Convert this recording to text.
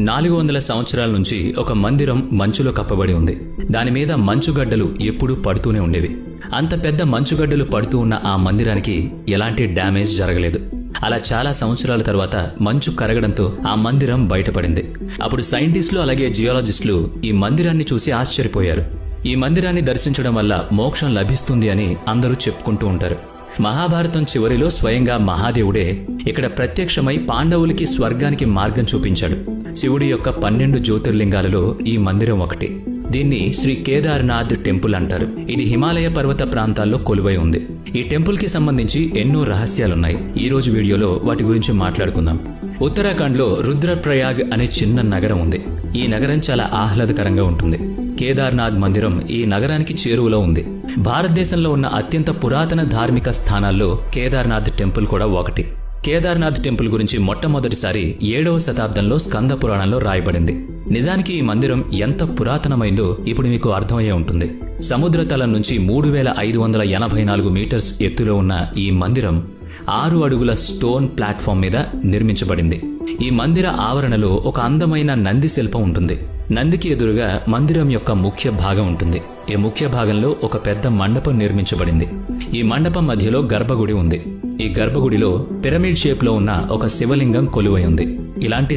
400 సంవత్సరాల నుంచి ఒక మందిరం మంచులో కప్పబడి ఉంది. దానిమీద మంచుగడ్డలు ఎప్పుడూ పడుతూనే ఉండేవి. అంత పెద్ద మంచుగడ్డలు పడుతూ ఉన్న ఆ మందిరానికి ఎలాంటి డ్యామేజ్ జరగలేదు. అలా చాలా సంవత్సరాల తర్వాత మంచు కరగడంతో ఆ మందిరం బయటపడింది. అప్పుడు సైంటిస్టులు అలాగే జియాలజిస్టులు ఈ మందిరాన్ని చూసి ఆశ్చర్యపోయారు. ఈ మందిరాన్ని దర్శించడం వల్ల మోక్షం లభిస్తుంది అని అందరూ చెప్పుకుంటూ ఉంటారు. మహాభారతం చివరిలో స్వయంగా మహాదేవుడే ఇక్కడ ప్రత్యక్షమై పాండవులకి స్వర్గానికి మార్గం చూపించాడు. శివుడి యొక్క 12 జ్యోతిర్లింగాలలో ఈ మందిరం ఒకటి. దీన్ని శ్రీ కేదార్నాథ్ టెంపుల్ అంటారు. ఇది హిమాలయ పర్వత ప్రాంతాల్లో కొలువై ఉంది. ఈ టెంపుల్ కి సంబంధించి ఎన్నో రహస్యాలున్నాయి. ఈ రోజు వీడియోలో వాటి గురించి మాట్లాడుకుందాం. ఉత్తరాఖండ్లో రుద్రప్రయాగ్ అనే చిన్న నగరం ఉంది. ఈ నగరం చాలా ఆహ్లాదకరంగా ఉంటుంది. కేదార్నాథ్ మందిరం ఈ నగరానికి చేరువలో ఉంది. భారతదేశంలో ఉన్న అత్యంత పురాతన ధార్మిక స్థానాల్లో కేదార్నాథ్ టెంపుల్ కూడా ఒకటి. కేదార్నాథ్ టెంపుల్ గురించి మొట్టమొదటిసారి 7వ శతాబ్దంలో స్కంద పురాణంలో రాయబడింది. నిజానికి ఈ మందిరం ఎంత పురాతనమైందో ఇప్పుడు మీకు అర్థమయ్యే ఉంటుంది. సముద్ర తలం నుంచి 3584 మీటర్స్ ఎత్తులో ఉన్న ఈ మందిరం 6 అడుగుల స్టోన్ ప్లాట్ఫామ్ మీద నిర్మించబడింది. ఈ మందిర ఆవరణలో ఒక అందమైన నంది శిల్పం ఉంటుంది. నందికి ఎదురుగా మందిరం యొక్క ముఖ్య భాగం ఉంటుంది. ఈ ముఖ్య భాగంలో ఒక పెద్ద మండపం నిర్మించబడింది. ఈ మండపం మధ్యలో గర్భగుడి ఉంది. ఈ గర్భగుడిలో పిరమిడ్ షేప్ లో ఉన్న ఒక శివలింగం కొలువై ఉంది. ఇలాంటి